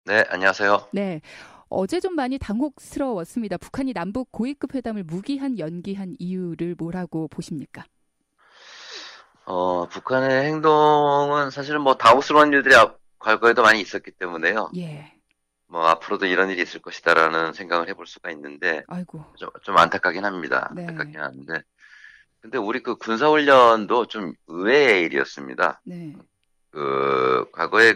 네, 안녕하세요. 네. 어제 좀 많이 당혹스러웠습니다. 북한이 남북 고위급 회담을 무기한 연기한 이유를 뭐라고 보십니까? 북한의 행동은 사실은 뭐 당혹스러운 일들이 과거에도 많이 있었기 때문에요. 예. 뭐 앞으로도 이런 일이 있을 것이다라는 생각을 해볼 수가 있는데 아이고. 좀 안타깝긴 합니다. 네. 안타깝긴 한데. 근데 우리 그 군사훈련도 좀 의외의 일이었습니다. 네. 과거에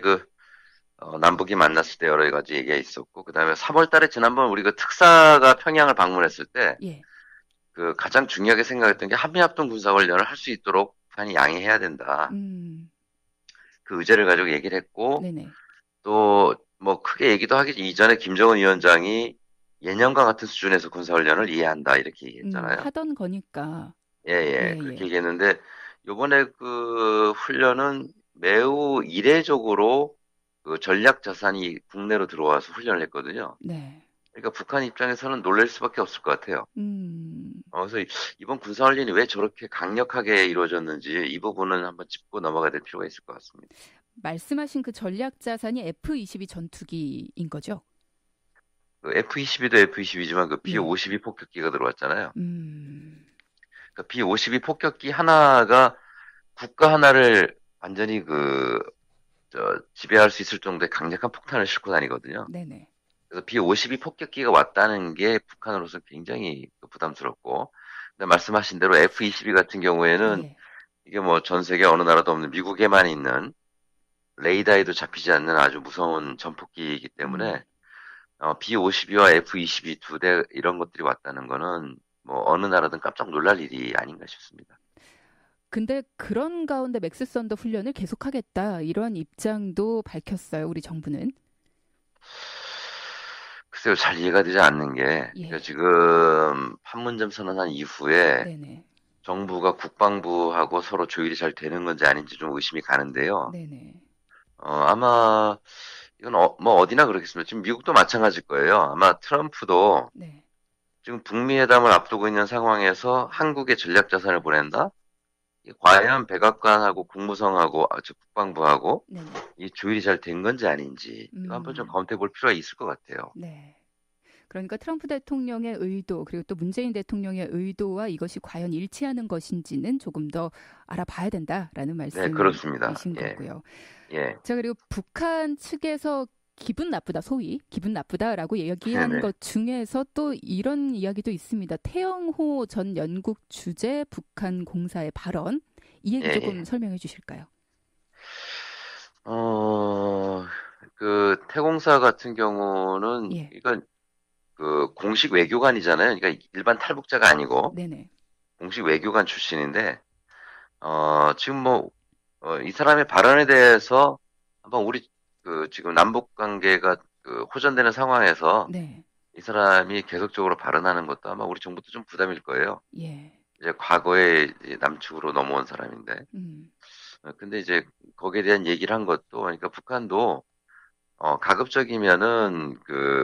남북이 만났을 때 여러 가지 얘기가 있었고, 그 다음에 3월 달에 지난번 우리 그 특사가 평양을 방문했을 때 예. 그 가장 중요하게 생각했던 게 한미합동 군사훈련을 할 수 있도록 북한이 양해해야 된다. 음. 그 의제를 가지고 얘기를 했고, 네네. 또 뭐 크게 얘기도 하기 이전에 김정은 위원장이 예년과 같은 수준에서 군사훈련을 이해한다 이렇게 얘기했잖아요. 하던 거니까. 예, 예, 예, 그렇게 예. 얘기했는데 요번에 그 훈련은 매우 이례적으로 그 전략 자산이 국내로 들어와서 훈련을 했거든요. 네. 그러니까 북한 입장에서는 놀랄 수밖에 없을 것 같아요. 음. 그래서 이번 군사훈련이 왜 저렇게 강력하게 이루어졌는지 이 부분은 한번 짚고 넘어가야 될 필요가 있을 것 같습니다. 말씀하신 그 전략 자산이 F-22 전투기인 거죠? 그 F-22도 F-22지만 그 예. B-52 폭격기가 들어왔잖아요. 음. 그 B-52 폭격기 하나가 국가 하나를 완전히 지배할 수 있을 정도의 강력한 폭탄을 싣고 다니거든요. 네네. 그래서 B-52 폭격기가 왔다는 게 북한으로서 굉장히 부담스럽고, 근데 말씀하신 대로 F-22 같은 경우에는 예. 이게 뭐 전 세계 어느 나라도 없는 미국에만 있는 레이더에도 잡히지 않는 아주 무서운 전폭기이기 음. 때문에 B-52와 F-22 두 대 이런 것들이 왔다는 거는 뭐 어느 나라든 깜짝 놀랄 일이 아닌가 싶습니다. 근데 그런 가운데 맥스 썬더 훈련을 계속하겠다 이런 입장도 밝혔어요. 우리 정부는. 글쎄요, 잘 이해가 되지 않는 게, 그러니까 예. 지금 판문점 선언한 이후에 네네. 정부가 국방부하고 서로 조율이 잘 되는 건지 아닌지 좀 의심이 가는데요. 네네. 아마 이건 뭐 어디나 그렇겠습니다. 지금 미국도 마찬가지일 거예요. 아마 트럼프도 네. 지금 북미 회담을 앞두고 있는 상황에서 한국에 전략 자산을 보낸다? 이게 과연 백악관하고 국무성하고 즉 국방부하고 네네. 이 조율이 잘 된 건지 아닌지 이거 한번 좀 음. 검토해 볼 필요가 있을 것 같아요. 네. 그러니까 트럼프 대통령의 의도 그리고 또 문재인 대통령의 의도와 이것이 과연 일치하는 것인지는 조금 더 알아봐야 된다라는 네, 그렇습니다. 말씀이신 예, 거고요. 예, 자, 그리고 북한 측에서 기분 나쁘다, 소위 기분 나쁘다라고 얘기한 네네. 것 중에서 또 이런 이야기도 있습니다. 태영호 전 연국 주재 북한 공사의 발언. 이 예, 얘기 조금 예. 설명해 주실까요? 어, 그 태공사 같은 경우는 예. 이건 그 공식 외교관이잖아요. 그러니까 일반 탈북자가 아니고 네네. 공식 외교관 출신인데 지금 이 사람의 발언에 대해서 한번 우리 지금 남북 관계가 호전되는 상황에서 네. 이 사람이 계속적으로 발언하는 것도 아마 우리 정부도 좀 부담일 거예요. 예. 이제 과거에 이제 남측으로 넘어온 사람인데. 음. 근데 이제 거기에 대한 얘기를 한 것도 그러니까 북한도 가급적이면은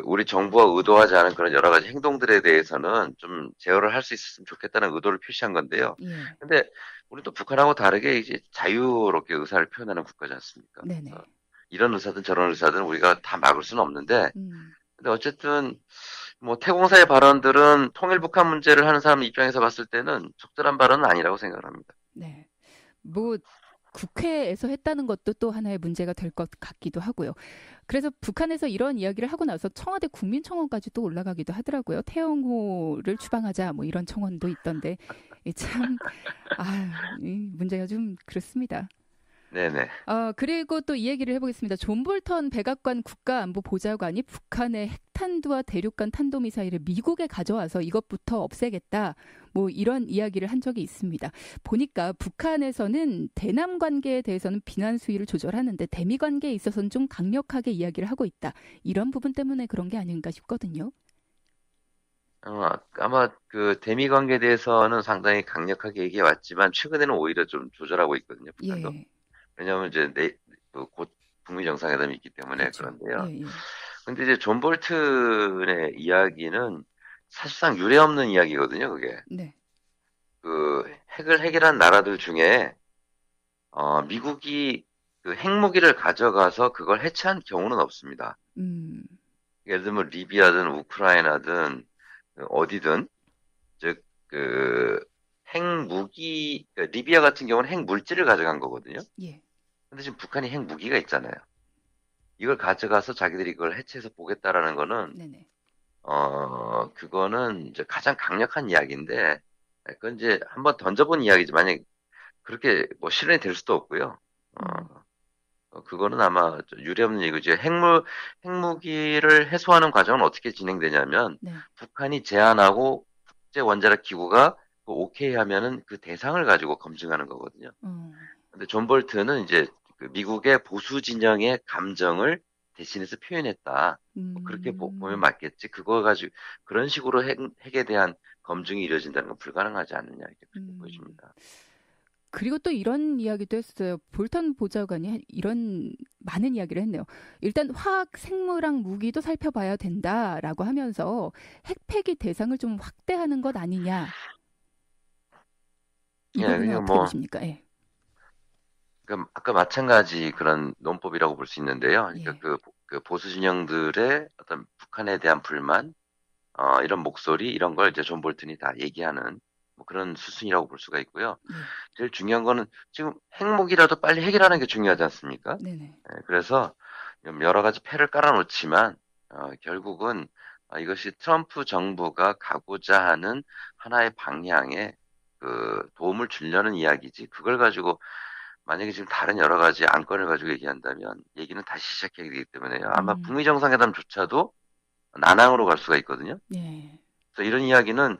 우리 정부가 의도하지 않은 그런 여러 가지 행동들에 대해서는 좀 제어를 할 수 있었으면 좋겠다는 의도를 표시한 건데요. 예. 근데 우리 또 북한하고 다르게 이제 자유롭게 의사를 표현하는 국가지 않습니까? 네네. 그래서 이런 의사든 저런 의사든 우리가 다 막을 수는 없는데, 음. 근데 어쨌든 뭐 태공사의 발언들은 통일 북한 문제를 하는 사람 입장에서 봤을 때는 적절한 발언은 아니라고 생각을 합니다. 네. 뭐 국회에서 했다는 것도 또 하나의 문제가 될 것 같기도 하고요. 그래서 북한에서 이런 이야기를 하고 나서 청와대 국민청원까지 또 올라가기도 하더라고요. 태영호를 추방하자 뭐 이런 청원도 있던데 참 이 문제가 좀 그렇습니다. 네네. 그리고 또 이 얘기를 해보겠습니다. 존 볼턴 백악관 국가안보보좌관이 북한의 핵탄두와 대륙간 탄도미사일을 미국에 가져와서 이것부터 없애겠다. 뭐 이런 이야기를 한 적이 있습니다. 보니까 북한에서는 대남 관계에 대해서는 비난 수위를 조절하는데 대미 관계에 있어서는 좀 강력하게 이야기를 하고 있다. 이런 부분 때문에 그런 게 아닌가 싶거든요. 아마 대미 관계에 대해서는 상당히 강력하게 얘기해 왔지만 최근에는 오히려 좀 조절하고 있거든요, 북한도. 예, 왜냐하면 이제 곧 북미 정상회담이 있기 때문에 그렇죠. 예, 그런데요. 예. 근데 이제 존 볼튼의 이야기는 사실상 유례 없는 이야기거든요, 그게. 네, 핵을 해결한 나라들 중에 미국이 핵무기를 가져가서 그걸 해체한 경우는 없습니다. 음, 예를 들면 리비아든 우크라이나든 어디든 즉 그 핵무기 리비아 같은 경우는 핵물질을 가져간 거거든요. 예, 근데 지금 북한이 핵무기가 있잖아요. 이걸 가져가서 자기들이 그걸 해체해서 보겠다라는 거는 네네. 그거는 이제 가장 강력한 이야기인데 그건 이제 한번 던져본 이야기지 만약 그렇게 뭐 실현이 될 수도 없고요. 음, 그거는 아마 유례없는 얘기죠. 핵무기를 해소하는 과정은 어떻게 진행되냐면 네. 북한이 제안하고 국제 원자력 기구가 그 오케이 하면은 그 대상을 가지고 검증하는 거거든요. 어, 근데 존 볼트는 이제 그 미국의 보수 진영의 감정을 대신해서 표현했다. 뭐 그렇게 보면 음, 맞겠지. 그거 가지고 그런 식으로 핵에 대한 검증이 이루어진다는 건 불가능하지 않느냐 이렇게 그렇게 음. 보여집니다. 그리고 또 이런 이야기도 했어요. 볼턴 보좌관이 이런 많은 이야기를 했네요. 일단 화학, 생물학 무기도 살펴봐야 된다라고 하면서 핵폐기 대상을 좀 확대하는 것 아니냐. 이 예, 부분은 그냥 어떻게 뭐 보십니까? 예. 아까 마찬가지 그런 논법이라고 볼 수 있는데요. 그러니까 예. 그 보수 진영들의 어떤 북한에 대한 불만, 이런 목소리, 이런 걸 이제 존 볼튼이 다 얘기하는 뭐 그런 수순이라고 볼 수가 있고요. 예. 제일 중요한 거는 지금 핵무기라도 빨리 해결하는 게 중요하지 않습니까? 네네. 그래서 여러 가지 패를 깔아놓지만, 결국은 이것이 트럼프 정부가 가고자 하는 하나의 방향에 그 도움을 주려는 이야기지, 그걸 가지고 만약에 지금 다른 여러 가지 안건을 가지고 얘기한다면 얘기는 다시 시작해야 되기 때문에 아마 음. 북미 정상회담조차도 난항으로 갈 수가 있거든요. 예. 그래서 이런 이야기는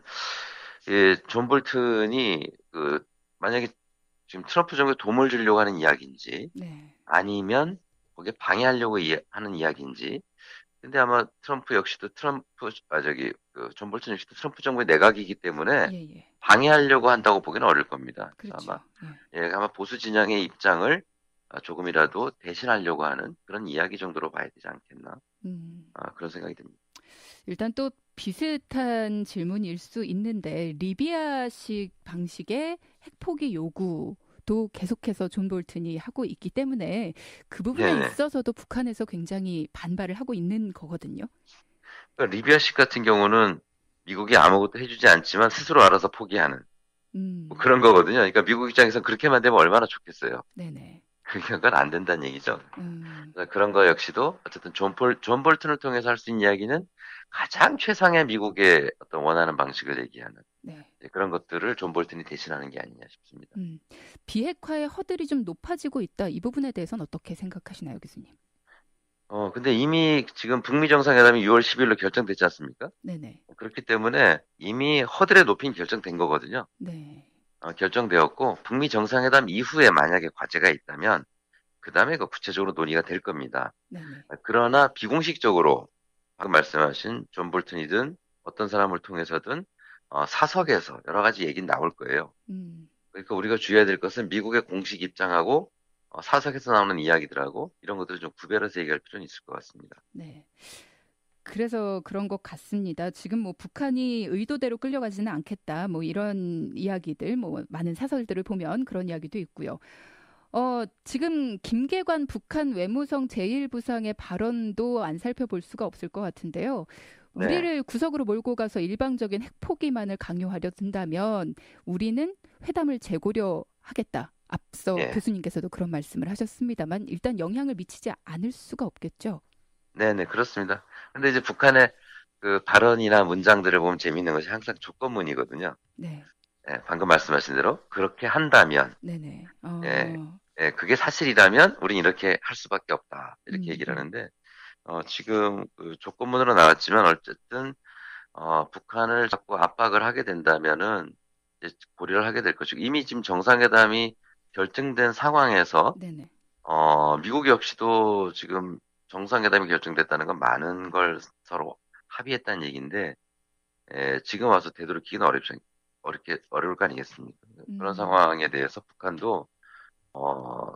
존 볼튼이 만약에 지금 트럼프 정부에 도움을 주려고 하는 이야기인지 네. 아니면 거기에 방해하려고 하는 이야기인지. 근데 아마 트럼프 역시도 존 볼튼 역시도 트럼프 정부의 내각이기 때문에 예, 예. 방해하려고 한다고 보기는 어려울 겁니다. 그래서 그렇죠. 예. 아마 보수 진영의 입장을 조금이라도 대신하려고 하는 그런 이야기 정도로 봐야 되지 않겠나. 음. 그런 생각이 듭니다. 일단 또 비슷한 질문일 수 있는데 리비아식 방식의 핵포기 요구도 계속해서 존 볼튼이 하고 있기 때문에 그 부분에 네네. 있어서도 북한에서 굉장히 반발을 하고 있는 거거든요. 그러니까 리비아식 같은 경우는 미국이 아무것도 해주지 않지만 스스로 알아서 포기하는 뭐 음, 그런 거거든요. 그러니까 미국 입장에서 그렇게만 되면 얼마나 좋겠어요. 네네. 그건 안 된다는 얘기죠. 음, 그래서 그런 거 역시도 어쨌든 존 볼튼을 통해서 할 수 있는 이야기는 가장 최상의 미국의 어떤 원하는 방식을 얘기하는 네. 그런 것들을 존 볼튼이 대신하는 게 아니냐 싶습니다. 음, 비핵화의 허들이 좀 높아지고 있다. 이 부분에 대해서는 어떻게 생각하시나요, 교수님? 근데 이미 지금 북미 정상회담이 6월 10일로 결정됐지 않습니까? 네네. 그렇기 때문에 이미 허들의 높이는 결정된 거거든요. 네. 결정되었고 북미 정상회담 이후에 만약에 과제가 있다면 그 다음에 그 구체적으로 논의가 될 겁니다. 네네. 그러나 비공식적으로 방금 말씀하신 존 볼튼이든 어떤 사람을 통해서든 사석에서 여러 가지 얘기는 나올 거예요. 음, 그러니까 우리가 주의해야 될 것은 미국의 공식 입장하고 사석에서 나오는 이야기들하고 이런 것들을 좀 구별해서 얘기할 필요는 있을 것 같습니다. 네. 그래서 그런 것 같습니다. 지금 뭐 북한이 의도대로 끌려가지는 않겠다. 뭐 이런 이야기들, 뭐 많은 사설들을 보면 그런 이야기도 있고요. 지금 김계관 북한 외무성 제1부상의 발언도 안 살펴볼 수가 없을 것 같은데요. 네, 우리를 구석으로 몰고 가서 일방적인 핵포기만을 강요하려 든다면 우리는 회담을 재고려 하겠다. 앞서 예, 교수님께서도 그런 말씀을 하셨습니다만 일단 영향을 미치지 않을 수가 없겠죠. 네네, 그렇습니다. 근데 이제 북한의 그 발언이나 문장들을 보면 재밌는 것이 항상 조건문이거든요. 네. 방금 말씀하신 대로 그렇게 한다면, 네네. 예, 그게 사실이라면 우린 이렇게 할 수밖에 없다. 이렇게 음, 얘기를 하는데, 지금 그 조건문으로 나왔지만 어쨌든 북한을 자꾸 압박을 하게 된다면은 이제 고려를 하게 될 것이고 이미 지금 정상회담이 결정된 상황에서 네네. 미국 역시도 지금 정상회담이 결정됐다는 건 많은 걸 서로 합의했다는 얘기인데 지금 와서 되도록이기는 어려울 거 아니겠습니까? 그런 음, 상황에 대해서 북한도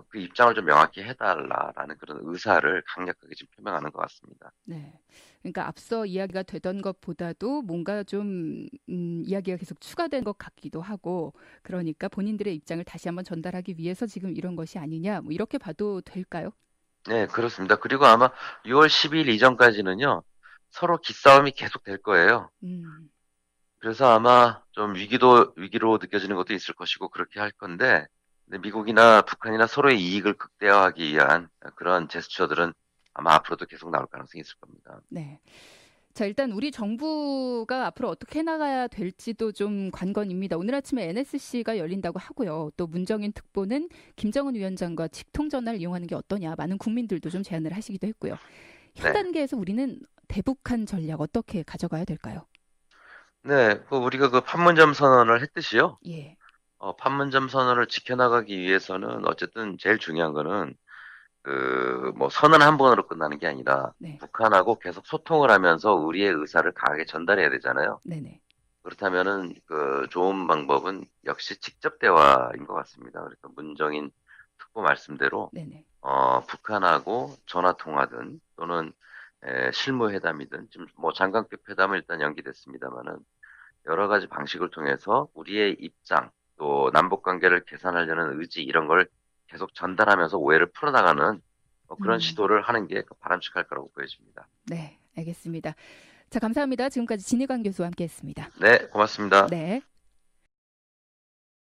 그 입장을 좀 명확히 해달라라는 그런 의사를 강력하게 지금 표명하는 것 같습니다. 네. 그러니까 앞서 이야기가 되던 것보다도 뭔가 좀 이야기가 계속 추가된 것 같기도 하고 그러니까 본인들의 입장을 다시 한번 전달하기 위해서 지금 이런 것이 아니냐 뭐 이렇게 봐도 될까요? 네, 그렇습니다. 그리고 아마 6월 10일 이전까지는요, 서로 기싸움이 계속 될 거예요. 음, 그래서 아마 좀 위기로 느껴지는 것도 있을 것이고, 그렇게 할 건데, 근데 미국이나 북한이나 서로의 이익을 극대화하기 위한 그런 제스처들은 아마 앞으로도 계속 나올 가능성이 있을 겁니다. 네. 자, 일단 우리 정부가 앞으로 어떻게 나가야 될지도 좀 관건입니다. 오늘 아침에 NSC가 열린다고 하고요. 또 문정인 특보는 김정은 위원장과 직통 전화를 이용하는 게 어떠냐. 많은 국민들도 좀 제안을 하시기도 했고요. 현 네. 단계에서 우리는 대북한 전략 어떻게 가져가야 될까요? 네, 우리가 그 판문점 선언을 했듯이요. 예. 판문점 선언을 지켜나가기 위해서는 어쨌든 제일 중요한 거는 뭐 선언 한 번으로 끝나는 게 아니라 네. 북한하고 계속 소통을 하면서 우리의 의사를 강하게 전달해야 되잖아요. 네네. 그렇다면은 그 좋은 방법은 역시 직접 대화인 것 같습니다. 그래서 문정인 특보 말씀대로 네네. 북한하고 전화 통화든 또는 실무회담이든 지금 뭐 장관급 회담은 일단 연기됐습니다만은 여러 가지 방식을 통해서 우리의 입장 또 남북 관계를 개선하려는 의지 이런 걸 계속 전달하면서 오해를 풀어나가는 그런 음, 시도를 하는 게 바람직할 거라고 보여집니다. 네. 알겠습니다. 자, 감사합니다. 지금까지 진희관 교수와 함께 했습니다. 네, 고맙습니다. 네.